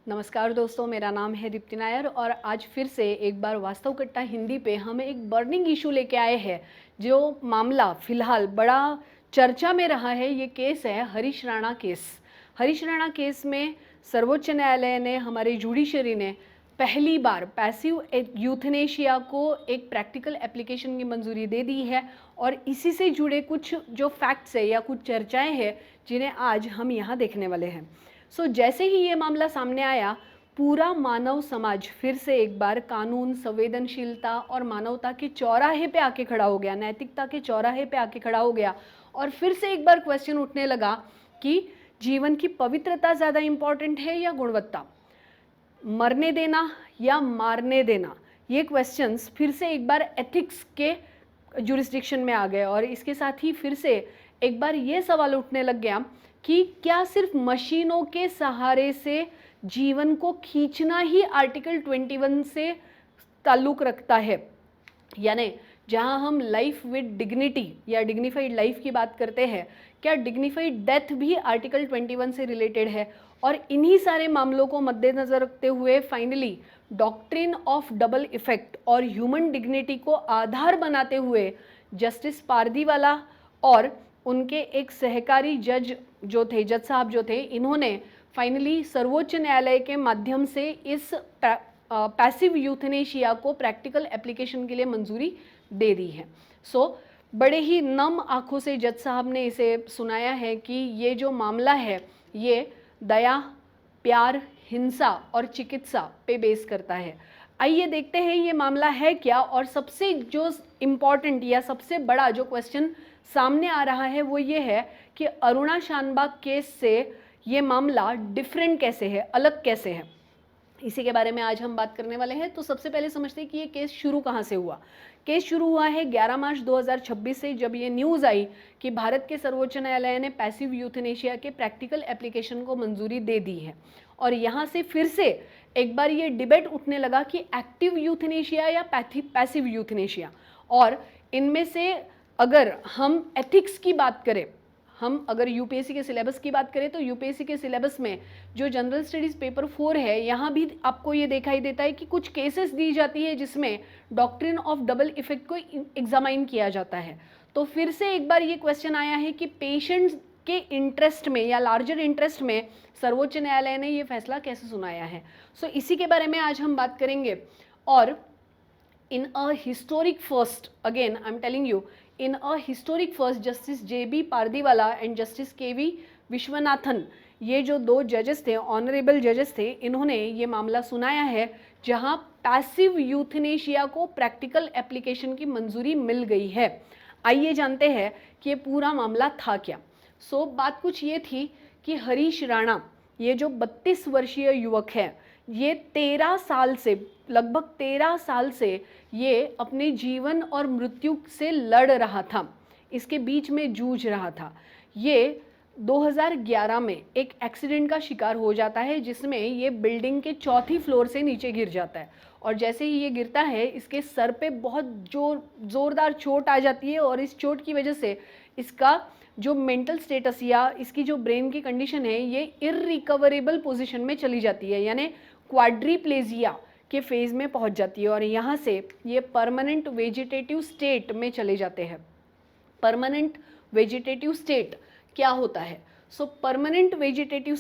नमस्कार दोस्तों, मेरा नाम है दीप्ति नायर और आज फिर से एक बार वास्तव कट्टा हिंदी पे हम एक बर्निंग इशू लेके आए हैं। जो मामला फिलहाल बड़ा चर्चा में रहा है, ये केस है हरीश राणा केस। हरीश राणा केस में सर्वोच्च न्यायालय ने, हमारे जुडिशरी ने पहली बार पैसिव यूथनेशिया को एक प्रैक्टिकल एप्लीकेशन की मंजूरी दे दी है और इसी से जुड़े कुछ जो फैक्ट्स है या कुछ चर्चाएं हैं जिन्हें आज हम यहाँ देखने वाले हैं। जैसे ही ये मामला सामने आया, पूरा मानव समाज फिर से एक बार कानून, संवेदनशीलता और मानवता के चौराहे पे आके खड़ा हो गया, नैतिकता के चौराहे पे आके खड़ा हो गया और फिर से एक बार क्वेश्चन उठने लगा कि जीवन की पवित्रता ज़्यादा इम्पॉर्टेंट है या गुणवत्ता, मरने देना या मारने देना। ये क्वेश्चंस फिर से एक बार एथिक्स के जुरिस्डिक्शन में आ गए और इसके साथ ही फिर से एक बार ये सवाल उठने लग गया कि क्या सिर्फ मशीनों के सहारे से जीवन को खींचना ही आर्टिकल 21 से ताल्लुक़ रखता है, यानी जहां हम लाइफ विद डिग्निटी या डिग्निफाइड लाइफ की बात करते हैं, क्या डिग्निफाइड डेथ भी आर्टिकल 21 से रिलेटेड है। और इन्हीं सारे मामलों को मद्देनज़र रखते हुए finally doctrine of double effect और ह्यूमन डिग्निटी को आधार बनाते हुए जस्टिस पारदीवाला और उनके एक सहकारी जज साहब जो थे, इन्होंने फाइनली सर्वोच्च न्यायालय के माध्यम से इस पैसिव यूथनेशिया को प्रैक्टिकल एप्लीकेशन के लिए मंजूरी दे दी है। बड़े ही नम आंखों से जज साहब ने इसे सुनाया है कि ये जो मामला है ये दया, प्यार, हिंसा और चिकित्सा पे बेस करता है। आइए देखते हैं ये मामला है क्या, और सबसे जो इम्पॉर्टेंट या सबसे बड़ा जो क्वेश्चन सामने आ रहा है वो ये है कि अरुणा शानबाग केस से ये मामला डिफरेंट कैसे है, अलग कैसे है। इसी के बारे में आज हम बात करने वाले हैं। तो सबसे पहले समझते हैं कि ये केस शुरू कहाँ से हुआ। केस शुरू हुआ है 11 मार्च 2026 से, जब ये न्यूज़ आई कि भारत के सर्वोच्च न्यायालय ने पैसिव यूथनेशिया के प्रैक्टिकल एप्लीकेशन को मंजूरी दे दी है। और यहाँ से फिर से एक बार ये डिबेट उठने लगा कि एक्टिव यूथनेशिया या पैसिव यूथनेशिया, और इनमें से अगर हम एथिक्स की बात करें, हम अगर यूपीएससी के सिलेबस की बात करें तो यूपीएससी के सिलेबस में जो जनरल स्टडीज़ पेपर 4 है, यहाँ भी आपको ये दिखाई देता है कि कुछ केसेस दी जाती है जिसमें डॉक्ट्रिन ऑफ डबल इफेक्ट को एग्जामाइन किया जाता है। तो फिर से एक बार ये क्वेश्चन आया है कि पेशेंट्स के इंटरेस्ट में या लार्जर इंटरेस्ट में सर्वोच्च न्यायालय ने ये फैसला कैसे सुनाया है। इसी के बारे में आज हम बात करेंगे। और in a historic first, again I'm telling you, in a historic first, justice JB Pardiwala and justice KV Viswanathan, ये जो दो जजेस थे, ऑनरेबल जजेस थे, इन्होंने ये मामला सुनाया है जहां पैसिव यूथनेशिया को प्रैक्टिकल एप्लीकेशन की मंजूरी मिल गई है। आइए जानते हैं कि ये पूरा मामला था क्या। बात कुछ ये थी कि हरीश राणा, ये जो 32 वर्षीय युवक है, ये 13 साल से, लगभग 13 साल से ये अपने जीवन और मृत्यु से लड़ रहा था, इसके बीच में जूझ रहा था। ये 2011 में एक एक्सीडेंट का शिकार हो जाता है जिसमें ये बिल्डिंग के 4थी फ्लोर से नीचे गिर जाता है, और जैसे ही ये गिरता है इसके सर पे बहुत ज़ोरदार चोट आ जाती है, और इस चोट की वजह से इसका जो मेंटल स्टेटस या इसकी जो ब्रेन की कंडीशन है ये इररिकवरेबल पोजीशन में चली जाती है, यानी क्वाड्रीप्लेजिया के फेज में पहुंच जाती है, और यहाँ से ये परमानेंट वेजिटेटिव स्टेट में चले जाते हैं। परमानेंट वेजिटेटिव स्टेट क्या होता है? परमानेंट वेजिटेटिव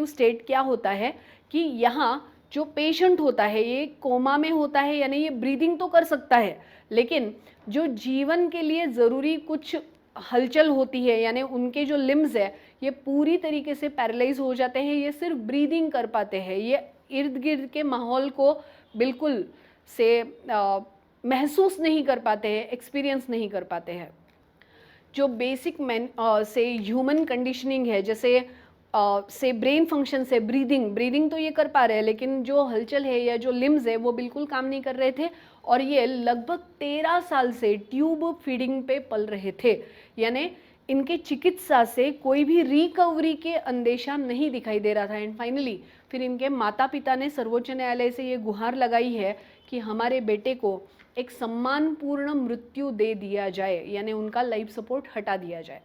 स्टेट क्या होता है कि यहाँ जो पेशेंट होता है ये कोमा में होता है, यानी ये ब्रीदिंग तो कर सकता है लेकिन जो जीवन के लिए ज़रूरी कुछ हलचल होती है, यानी उनके जो लिम्स है ये पूरी तरीके से पैरालाइज हो जाते हैं, ये सिर्फ ब्रीदिंग कर पाते हैं, ये इर्द गिर्द के माहौल को बिल्कुल से महसूस नहीं कर पाते हैं, एक्सपीरियंस नहीं कर पाते हैं। जो बेसिक से ह्यूमन कंडीशनिंग है, जैसे से ब्रेन फंक्शन से ब्रीदिंग तो ये कर पा रहे हैं, लेकिन जो हलचल है या जो लिम्स है वो बिल्कुल काम नहीं कर रहे थे, और ये लगभग 13 साल से ट्यूब फीडिंग पे पल रहे थे, यानी इनके चिकित्सा से कोई भी रिकवरी के अंदेशा नहीं दिखाई दे रहा था। एंड फाइनली फिर इनके माता पिता ने सर्वोच्च न्यायालय से ये गुहार लगाई है कि हमारे बेटे को एक सम्मानपूर्ण मृत्यु दे दिया जाए, यानी उनका लाइफ सपोर्ट हटा दिया जाए।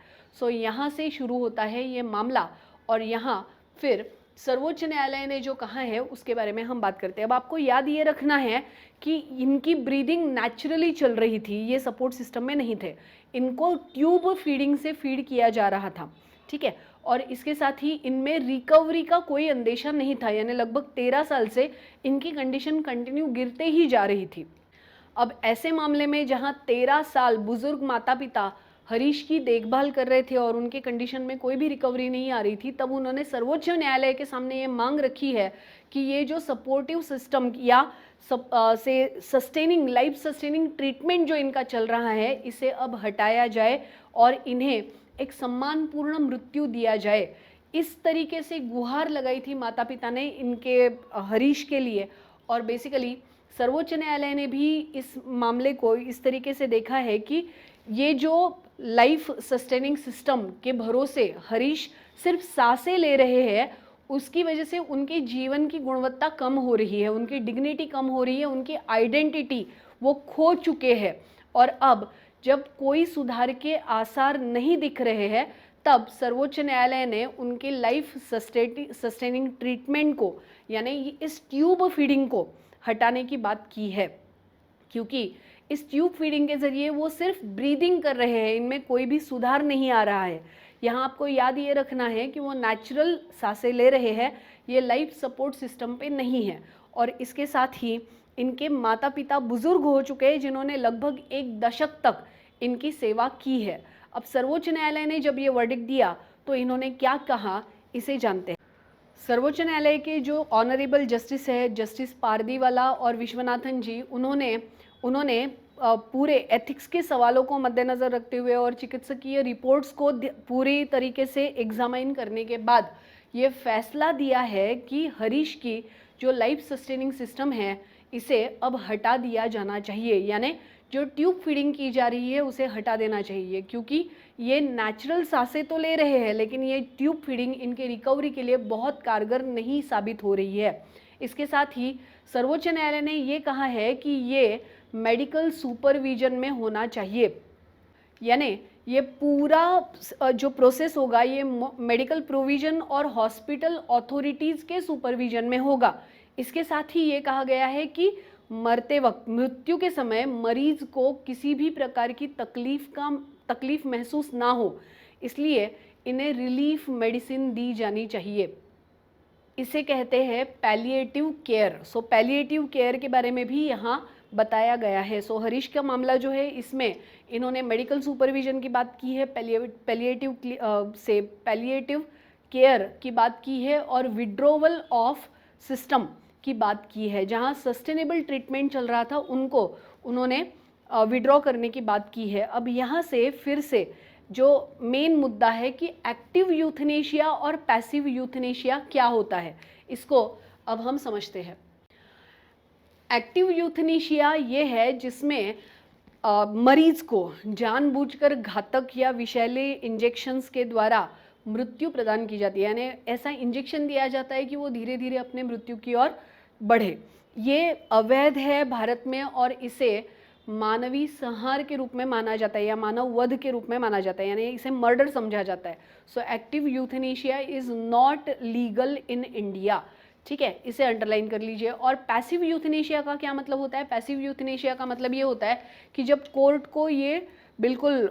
यहाँ से शुरू होता है ये मामला, और यहाँ फिर सर्वोच्च न्यायालय ने जो कहा है उसके बारे में हम बात करते हैं। अब आपको याद ये रखना है कि इनकी ब्रीदिंग नेचुरली चल रही थी, ये सपोर्ट सिस्टम में नहीं थे, इनको ट्यूब फीडिंग से फीड किया जा रहा था, ठीक है। और इसके साथ ही इनमें रिकवरी का कोई अंदेशा नहीं था, यानी लगभग 13 साल से इनकी कंडीशन कंटिन्यू गिरते ही जा रही थी। अब ऐसे मामले में जहां 13 साल बुजुर्ग माता पिता हरीश की देखभाल कर रहे थे और उनके कंडीशन में कोई भी रिकवरी नहीं आ रही थी, तब उन्होंने सर्वोच्च न्यायालय के सामने ये मांग रखी है कि ये जो सपोर्टिव सिस्टम या सस्टेनिंग लाइफ सस्टेनिंग ट्रीटमेंट जो इनका चल रहा है, इसे अब हटाया जाए और इन्हें एक सम्मानपूर्ण मृत्यु दिया जाए। इस तरीके से गुहार लगाई थी माता पिता ने इनके हरीश के लिए। और बेसिकली सर्वोच्च न्यायालय ने भी इस मामले को इस तरीके से देखा है कि ये जो लाइफ सस्टेनिंग सिस्टम के भरोसे हरीश सिर्फ सांसें ले रहे हैं, उसकी वजह से उनके जीवन की गुणवत्ता कम हो रही है, उनकी डिग्निटी कम हो रही है, उनकी आइडेंटिटी वो खो चुके हैं। और अब जब कोई सुधार के आसार नहीं दिख रहे हैं, तब सर्वोच्च न्यायालय ने उनके लाइफ सस्टेनिंग ट्रीटमेंट को, यानी इस ट्यूब फीडिंग को हटाने की बात की है, क्योंकि इस ट्यूब फीडिंग के ज़रिए वो सिर्फ ब्रीदिंग कर रहे हैं, इनमें कोई भी सुधार नहीं आ रहा है। यहाँ आपको याद ये रखना है कि वो नेचुरल सांसें ले रहे हैं, ये लाइफ सपोर्ट सिस्टम पे नहीं है। और इसके साथ ही इनके माता पिता बुजुर्ग हो चुके हैं, जिन्होंने लगभग 1 दशक तक इनकी सेवा की है। अब सर्वोच्च न्यायालय ने जब ये वर्डिक्ट दिया तो इन्होंने क्या कहा, इसे जानते हैं। सर्वोच्च न्यायालय के जो ऑनरेबल जस्टिस है, जस्टिस पारदीवाला और विश्वनाथन जी, उन्होंने पूरे एथिक्स के सवालों को मद्देनज़र रखते हुए और चिकित्सकीय रिपोर्ट्स को पूरी तरीके से एग्जामाइन करने के बाद ये फैसला दिया है कि हरीश की जो लाइफ सस्टेनिंग सिस्टम है, इसे अब हटा दिया जाना चाहिए, यानी जो ट्यूब फीडिंग की जा रही है उसे हटा देना चाहिए, क्योंकि ये नेचुरल सांसें तो ले रहे हैं, लेकिन ये ट्यूब फीडिंग इनके रिकवरी के लिए बहुत कारगर नहीं साबित हो रही है। इसके साथ ही सर्वोच्च न्यायालय ने ये कहा है कि ये मेडिकल सुपरविजन में होना चाहिए, यानी ये पूरा जो प्रोसेस होगा ये मेडिकल प्रोविजन और हॉस्पिटल अथॉरिटीज़ के सुपरविजन में होगा। इसके साथ ही ये कहा गया है कि मरते वक्त, मृत्यु के समय मरीज को किसी भी प्रकार की तकलीफ महसूस ना हो, इसलिए इन्हें रिलीफ मेडिसिन दी जानी चाहिए। इसे कहते हैं पैलिएटिव केयर। सो पैलिएटिव केयर के बारे में भी यहाँ बताया गया है। सो हरीश का मामला जो है, इसमें इन्होंने मेडिकल सुपरविजन की बात की है, पैलिएटिव केयर की बात की है और विड्रोवल ऑफ सिस्टम की बात की है। जहाँ सस्टेनेबल ट्रीटमेंट चल रहा था उनको उन्होंने विड्रॉ करने की बात की है। अब यहाँ से फिर से जो मेन मुद्दा है कि एक्टिव यूथनेशिया और पैसिव यूथनेशिया क्या होता है, इसको अब हम समझते हैं। एक्टिव यूथनेशिया ये है जिसमें मरीज को जानबूझकर घातक या विषैले इंजेक्शंस के द्वारा मृत्यु प्रदान की जाती है, यानी ऐसा इंजेक्शन दिया जाता है कि वो धीरे धीरे अपने मृत्यु की ओर बढ़े। ये अवैध है भारत में और इसे मानवीय संहार के रूप में माना जाता है या मानव वध के रूप में माना जाता है, यानी इसे मर्डर समझा जाता है। So active euthanasia is not legal in India, ठीक है, इसे अंडरलाइन कर लीजिए। और पैसिव यूथनेशिया का क्या मतलब होता है? पैसिव यूथनेशिया का मतलब ये होता है कि जब कोर्ट को ये बिल्कुल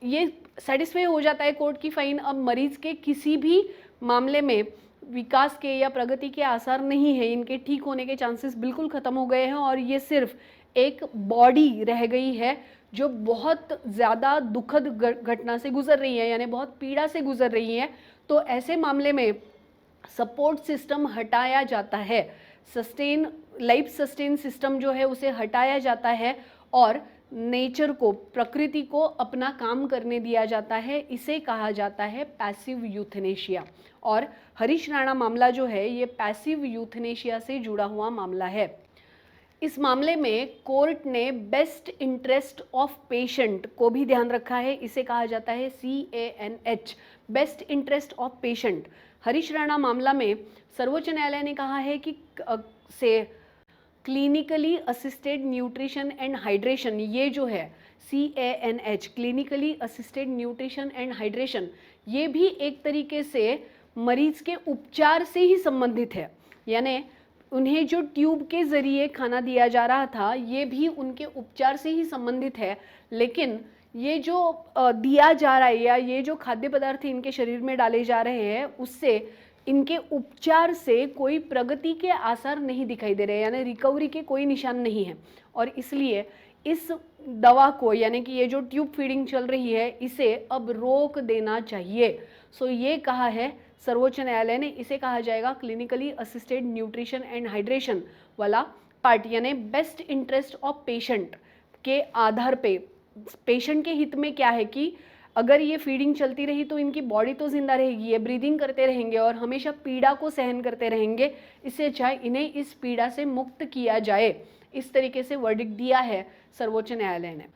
ये सेटिस्फाई हो जाता है कोर्ट की फाइन, अब मरीज के किसी भी मामले में विकास के या प्रगति के आसार नहीं है, इनके ठीक होने के चांसेस बिल्कुल ख़त्म हो गए हैं और ये सिर्फ एक बॉडी रह गई है जो बहुत ज़्यादा दुखद घटना से गुजर रही है, यानी बहुत पीड़ा से गुजर रही है। तो ऐसे मामले में सपोर्ट सिस्टम हटाया जाता है, लाइफ सस्टेन सिस्टम जो है उसे हटाया जाता है और नेचर को, प्रकृति को अपना काम करने दिया जाता है। इसे कहा जाता है पैसिव यूथनेशिया। और हरीश राणा मामला जो है ये पैसिव यूथनेशिया से जुड़ा हुआ मामला है। इस मामले में कोर्ट ने बेस्ट इंटरेस्ट ऑफ पेशेंट को भी ध्यान रखा है, इसे कहा जाता है CANH, best interest of patient. Harish Rana मामला में सर्वोच्च न्यायालय ने कहा है कि clinically assisted nutrition and hydration, ये जो है CANH, clinically assisted nutrition and hydration, ये भी एक तरीके से मरीज के उपचार से ही संबंधित है, यानी उन्हें जो ट्यूब के ज़रिए खाना दिया जा रहा था ये भी उनके उपचार से ही संबंधित है। लेकिन ये जो दिया जा रहा है या ये जो खाद्य पदार्थ इनके शरीर में डाले जा रहे हैं उससे इनके उपचार से कोई प्रगति के आसार नहीं दिखाई दे रहे, यानी रिकवरी के कोई निशान नहीं है। और इसलिए इस दवा को, यानी कि ये जो ट्यूब फीडिंग चल रही है, इसे अब रोक देना चाहिए। सो ये कहा है सर्वोच्च न्यायालय ने। इसे कहा जाएगा clinically assisted nutrition and hydration वाला पार्ट, यानी बेस्ट इंटरेस्ट ऑफ पेशेंट के आधार पे पेशेंट के हित में क्या है कि अगर ये फीडिंग चलती रही तो इनकी बॉडी तो जिंदा रहेगी, ये ब्रीदिंग करते रहेंगे और हमेशा पीड़ा को सहन करते रहेंगे, इससे अच्छा इन्हें इस पीड़ा से मुक्त किया जाए। इस तरीके से वर्डिक्ट दिया है सर्वोच्च न्यायालय ने।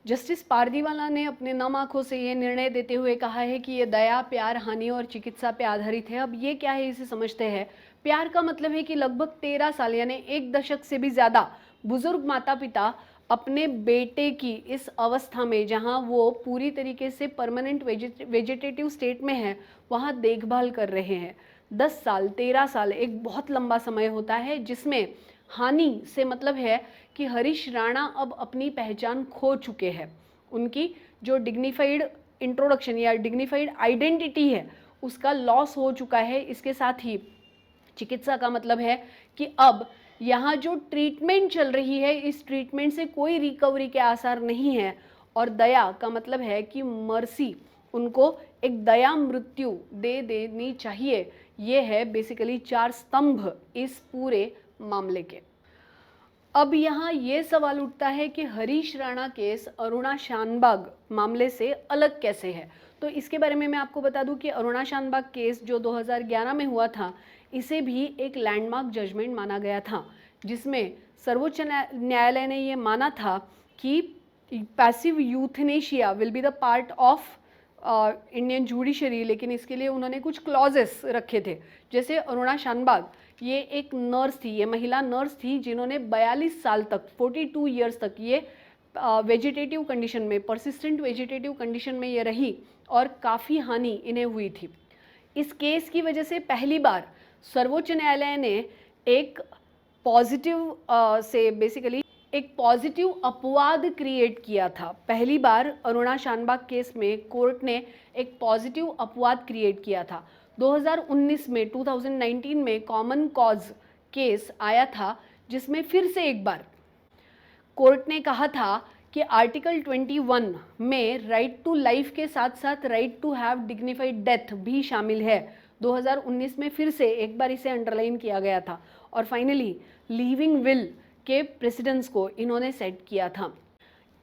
जस्टिस पारदीवाला ने अपने नम आंखों से ये निर्णय देते हुए कहा है कि ये दया, प्यार, हानि और चिकित्सा पे आधारित है। अब ये क्या है इसे समझते हैं। प्यार का मतलब है कि लगभग 13 साल यानी 1 दशक से भी ज़्यादा बुजुर्ग माता पिता अपने बेटे की इस अवस्था में, जहां वो पूरी तरीके से परमानेंट वेजिटेटिव स्टेट में है, वहां देखभाल कर रहे हैं। 10 साल, 13 साल एक बहुत लंबा समय होता है, जिसमें हानि से मतलब है कि हरीश राणा अब अपनी पहचान खो चुके हैं। उनकी जो डिग्निफाइड इंट्रोडक्शन या डिग्निफाइड आइडेंटिटी है उसका लॉस हो चुका है। इसके साथ ही चिकित्सा का मतलब है कि अब यहाँ जो ट्रीटमेंट चल रही है इस ट्रीटमेंट से कोई रिकवरी के आसार नहीं है। और दया का मतलब है कि मर्सी, उनको एक दया मृत्यु दे देनी चाहिए। ये है बेसिकली 4 स्तंभ इस पूरे मामले के। अब यहाँ ये सवाल उठता है कि हरीश राणा केस अरुणा शानबाग मामले से अलग कैसे है। तो इसके बारे में मैं आपको बता दूं कि अरुणा शानबाग केस जो 2011 में हुआ था, इसे भी एक लैंडमार्क जजमेंट माना गया था, जिसमें सर्वोच्च न्यायालय ने ये माना था कि passive euthanasia will be the part of Indian judiciary. लेकिन इसके लिए उन्होंने कुछ क्लॉजेस रखे थे। जैसे अरुणा शानबाग, ये एक नर्स थी, ये महिला नर्स थी जिन्होंने 42 साल तक 42 ईयर्स तक ये वेजिटेटिव कंडीशन में, परसिस्टेंट वेजिटेटिव कंडीशन में ये रही और काफ़ी हानि इन्हें हुई थी। इस केस की वजह से पहली बार सर्वोच्च न्यायालय ने एक पॉजिटिव से बेसिकली एक पॉजिटिव अपवाद क्रिएट किया था। पहली बार अरुणा शानबाग केस में कोर्ट ने एक पॉजिटिव अपवाद क्रिएट किया था। 2019 में कॉमन कॉज केस आया था, जिसमें फिर से एक बार कोर्ट ने कहा था कि आर्टिकल 21 में राइट टू लाइफ के साथ साथ right to have dignified death भी शामिल है। 2019 में फिर से एक बार इसे अंडरलाइन किया गया था और फाइनली लिविंग विल के प्रेसिडेंस को इन्होंने सेट किया था।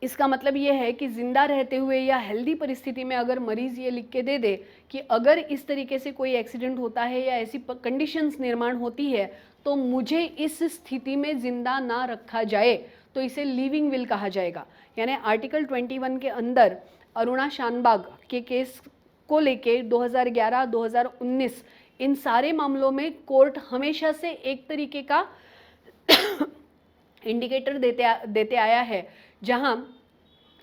इसका मतलब ये है कि जिंदा रहते हुए या हेल्दी परिस्थिति में अगर मरीज ये लिख के दे दे कि अगर इस तरीके से कोई एक्सीडेंट होता है या ऐसी कंडीशंस निर्माण होती है तो मुझे इस स्थिति में जिंदा ना रखा जाए, तो इसे लिविंग विल कहा जाएगा। यानी आर्टिकल 21 के अंदर अरुणा शानबाग के केस को लेके 2011, 2019 इन सारे मामलों में कोर्ट हमेशा से एक तरीके का इंडिकेटर देते आया है, जहां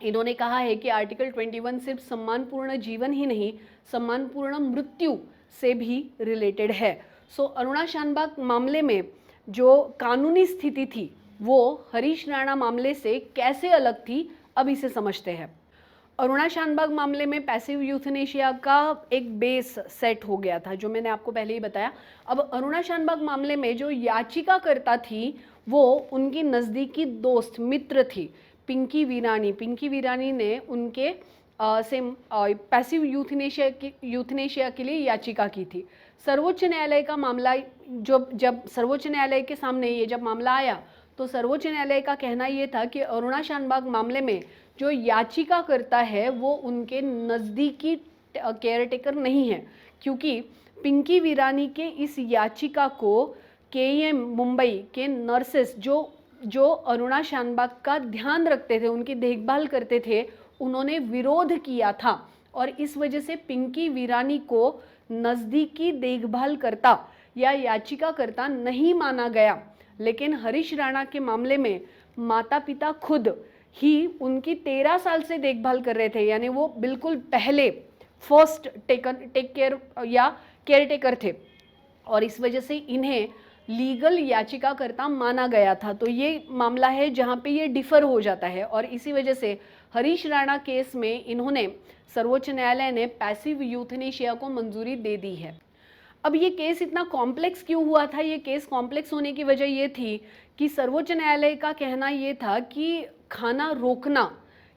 इन्होंने कहा है कि आर्टिकल 21 सिर्फ सम्मानपूर्ण जीवन ही नहीं, सम्मानपूर्ण मृत्यु से भी रिलेटेड है। सो अरुणा शानबाग मामले में जो कानूनी स्थिति थी वो हरीश राणा मामले से कैसे अलग थी, अब इसे समझते हैं। अरुणा शानबाग मामले में पैसिव यूथनेशिया का एक बेस सेट हो गया था, जो मैंने आपको पहले ही बताया। अब अरुणा शानबाग मामले में जो याचिकाकर्ता थी वो उनकी नज़दीकी दोस्त मित्र थी पिंकी वीरानी। पिंकी वीरानी ने उनके से पैसिव यूथनेशिया के लिए याचिका की थी। सर्वोच्च न्यायालय का मामला जब सर्वोच्च न्यायालय के सामने ये जब मामला आया तो सर्वोच्च न्यायालय का कहना ये था कि अरुणा शानबाग मामले में जो याचिका करता है वो उनके नज़दीकी केयरटेकर नहीं है, क्योंकि पिंकी वीरानी के इस याचिका को KEM मुंबई के नर्सेस जो अरुणा शानबाग का ध्यान रखते थे, उनकी देखभाल करते थे, उन्होंने विरोध किया था और इस वजह से पिंकी वीरानी को नज़दीकी देखभाल करता या याचिकाकर्ता नहीं माना गया। लेकिन हरीश राणा के मामले में माता पिता खुद ही उनकी 13 साल से देखभाल कर रहे थे, यानी वो बिल्कुल पहले फर्स्ट टेक केयर या केयरटेकर थे और इस वजह से इन्हें लीगल याचिकाकर्ता माना गया था। तो ये मामला है जहाँ पे ये डिफर हो जाता है और इसी वजह से हरीश राणा केस में इन्होंने सर्वोच्च न्यायालय ने पैसिव यूथनेशिया को मंजूरी दे दी है। अब ये केस इतना कॉम्प्लेक्स क्यों हुआ था? ये केस कॉम्प्लेक्स होने की वजह ये थी कि सर्वोच्च न्यायालय का कहना ये था कि खाना रोकना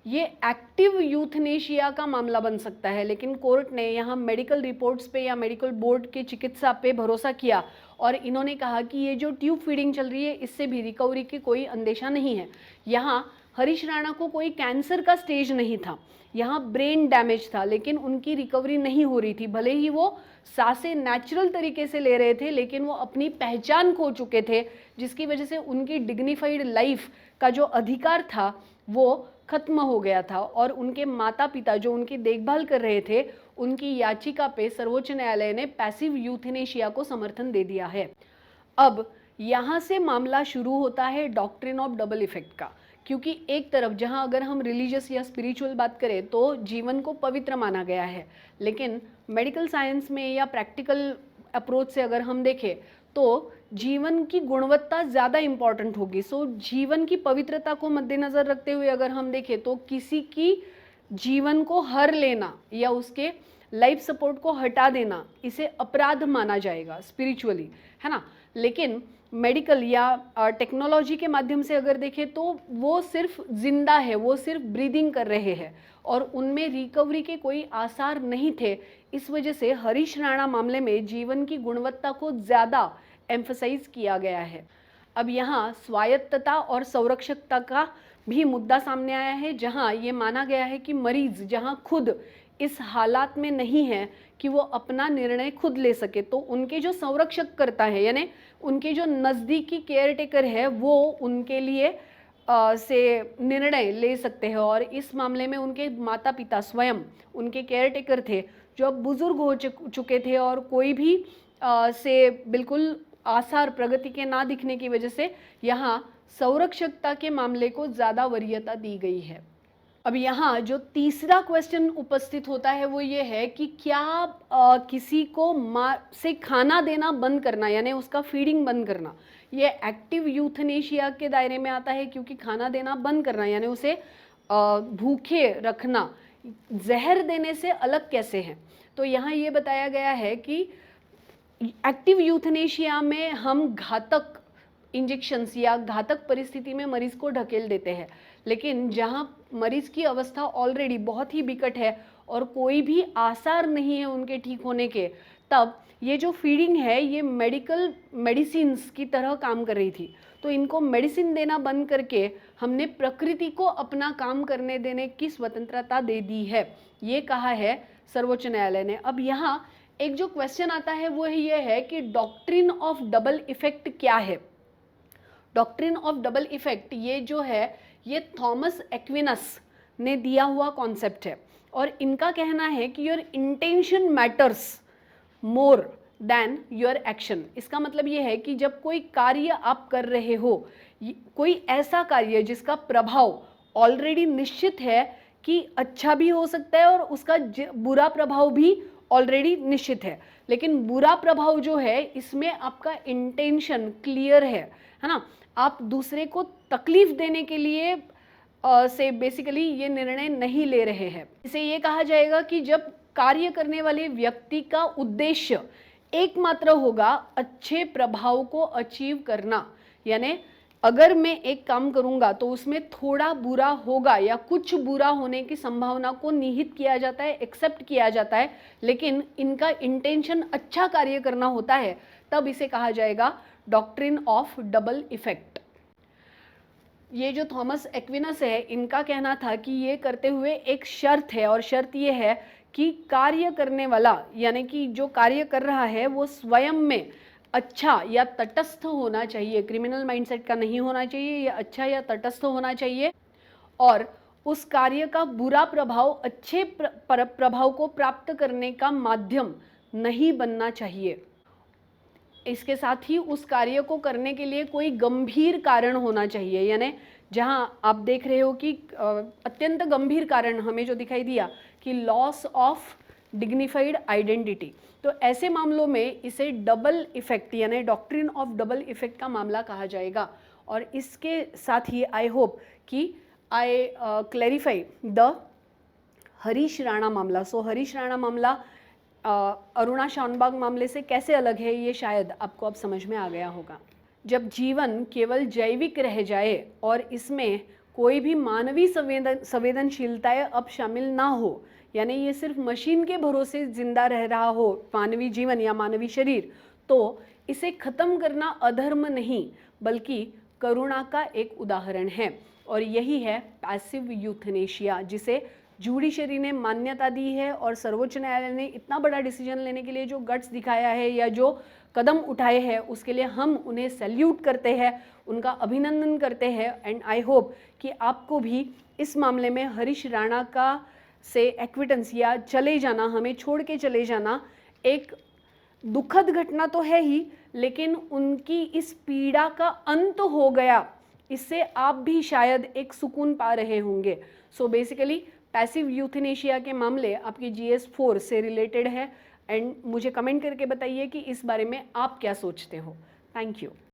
ये एक्टिव यूथनेशिया का मामला बन सकता है, लेकिन कोर्ट ने यहाँ मेडिकल रिपोर्ट्स पे या मेडिकल बोर्ड के चिकित्सा पे भरोसा किया और इन्होंने कहा कि ये जो ट्यूब फीडिंग चल रही है इससे भी रिकवरी की कोई अंदेशा नहीं है। यहाँ हरीश राणा को कोई कैंसर का स्टेज नहीं था, यहाँ ब्रेन डैमेज था, लेकिन उनकी रिकवरी नहीं हो रही थी। भले ही वो सांसें नेचुरल तरीके से ले रहे थे, लेकिन वो अपनी पहचान खो चुके थे, जिसकी वजह से उनकी डिग्निफाइड लाइफ का जो अधिकार था वो खत्म हो गया था और उनके माता पिता जो उनकी देखभाल कर रहे थे, उनकी याचिका पे सर्वोच्च न्यायालय ने पैसिव यूथनेशिया को समर्थन दे दिया है। अब यहाँ से मामला शुरू होता है डॉक्ट्रिन ऑफ डबल इफेक्ट का, क्योंकि एक तरफ जहाँ अगर हम रिलीजियस या स्पिरिचुअल बात करें तो जीवन को पवित्र माना गया है, लेकिन मेडिकल साइंस में या प्रैक्टिकल अप्रोच से अगर हम देखें तो जीवन की गुणवत्ता ज़्यादा इम्पॉर्टेंट होगी। सो जीवन की पवित्रता को मद्देनज़र रखते हुए अगर हम देखें तो किसी की जीवन को हर लेना या उसके लाइफ सपोर्ट को हटा देना, इसे अपराध माना जाएगा स्पिरिचुअली, है ना। लेकिन मेडिकल या टेक्नोलॉजी के माध्यम से अगर देखें तो वो सिर्फ जिंदा है, वो सिर्फ ब्रीदिंग कर रहे हैं और उनमें रिकवरी के कोई आसार नहीं थे। इस वजह से हरीश राणा मामले में जीवन की गुणवत्ता को ज़्यादा एम्फसाइज किया गया है। अब यहाँ स्वायत्तता और संरक्षकता का भी मुद्दा सामने आया है, जहाँ ये माना गया है कि मरीज जहाँ खुद इस हालात में नहीं है कि वो अपना निर्णय खुद ले सके, तो उनके जो संरक्षक करता है यानी उनके जो नज़दीकी केयर टेकर है वो उनके लिए से निर्णय ले सकते हैं। और इस मामले में उनके माता पिता स्वयं उनके केयर टेकर थे जो अब बुजुर्ग हो चुके थे और कोई भी से बिल्कुल आसार प्रगति के ना दिखने की वजह से यहाँ संरक्षकता के मामले को ज़्यादा वरीयता दी गई है। अब यहाँ जो तीसरा क्वेश्चन उपस्थित होता है वो ये है कि क्या किसी को से खाना देना बंद करना यानी उसका फीडिंग बंद करना ये एक्टिव यूथनेशिया के दायरे में आता है, क्योंकि खाना देना बंद करना यानी उसे भूखे रखना जहर देने से अलग कैसे है। तो यहाँ ये बताया गया है कि एक्टिव यूथनेशिया में हम घातक इंजेक्शंस या घातक परिस्थिति में मरीज को ढकेल देते हैं, लेकिन जहां मरीज की अवस्था ऑलरेडी बहुत ही विकट है और कोई भी आसार नहीं है उनके ठीक होने के, तब ये जो फीडिंग है ये मेडिसिन्स की तरह काम कर रही थी। तो इनको मेडिसिन देना बंद करके हमने प्रकृति को अपना काम करने देने की स्वतंत्रता दे दी है, ये कहा है सर्वोच्च न्यायालय ने। अब यहाँ एक जो क्वेश्चन आता है वो ये है कि डॉक्ट्रिन ऑफ डबल इफेक्ट क्या है। डॉक्ट्रिन ऑफ डबल इफेक्ट ये जो है ये थॉमस एक्विनस ने दिया हुआ कॉन्सेप्ट है और इनका कहना है कि your intention matters more than your action. इसका मतलब ये है कि जब कोई कार्य आप कर रहे हो, कोई ऐसा कार्य जिसका प्रभाव ऑलरेडी निश्चित है कि अच्छा भी हो सकता है और उसका बुरा प्रभाव भी ऑलरेडी निश्चित है, लेकिन बुरा प्रभाव जो है इसमें आपका इंटेंशन क्लियर है ना। आप दूसरे को तकलीफ देने के लिए से बेसिकली ये निर्णय नहीं ले रहे हैं। इसे ये कहा जाएगा कि जब कार्य करने वाले व्यक्ति का उद्देश्य एकमात्र होगा अच्छे प्रभाव को अचीव करना, यानी अगर मैं एक काम करूंगा तो उसमें थोड़ा बुरा होगा या कुछ बुरा होने की संभावना को निहित किया जाता है, एक्सेप्ट किया जाता है, लेकिन इनका इंटेंशन अच्छा कार्य करना होता है, तब इसे कहा जाएगा डॉक्ट्रिन ऑफ डबल इफेक्ट। ये जो थॉमस एक्विनस है इनका कहना था कि ये करते हुए एक शर्त है और शर्त ये है कि कार्य करने वाला यानी कि जो कार्य कर रहा है वो स्वयं में अच्छा या तटस्थ होना चाहिए, क्रिमिनल माइंडसेट का नहीं होना चाहिए, या अच्छा या तटस्थ होना चाहिए और उस कार्य का बुरा प्रभाव अच्छे प्रभाव को प्राप्त करने का माध्यम नहीं बनना चाहिए। इसके साथ ही उस कार्य को करने के लिए कोई गंभीर कारण होना चाहिए, यानी जहां आप देख रहे हो कि अत्यंत गंभीर कारण हमें जो दिखाई दिया कि लॉस ऑफ डिग्निफाइड आइडेंटिटी। तो ऐसे मामलों में इसे डबल इफेक्ट यानी डॉक्ट्रिन ऑफ डबल इफेक्ट का मामला कहा जाएगा। और इसके साथ ही आई होप कि I clarify the Harish Rana मामला। सो हरीश राणा मामला अरुणा शानबाग मामले से कैसे अलग है, ये शायद आपको अब समझ में आ गया होगा। जब जीवन केवल जैविक रह जाए और इसमें कोई भी मानवीय संवेदनशीलताएं अब शामिल ना हो, यानी ये सिर्फ मशीन के भरोसे जिंदा रह रहा हो मानवीय जीवन या मानवीय शरीर, तो इसे खत्म करना अधर्म नहीं बल्कि करुणा का एक उदाहरण है। और यही है पैसिव यूथनेशिया, जिसे जुडिशरी ने मान्यता दी है। और सर्वोच्च न्यायालय ने इतना बड़ा डिसीजन लेने के लिए जो गट्स दिखाया है या जो कदम उठाए हैं, उसके लिए हम उन्हें सैल्यूट करते हैं, उनका अभिनंदन करते हैं। एंड आई होप कि आपको भी इस मामले में हरीश राणा का से एक्विटेंस या चले जाना, हमें छोड़ के चले जाना, एक दुखद घटना तो है ही, लेकिन उनकी इस पीड़ा का अंत हो गया, इससे आप भी शायद एक सुकून पा रहे होंगे। सो बेसिकली पैसिव यूथनेशिया के मामले आपके GS 4 से रिलेटेड है। एंड मुझे कमेंट करके बताइए कि इस बारे में आप क्या सोचते हो। Thank you.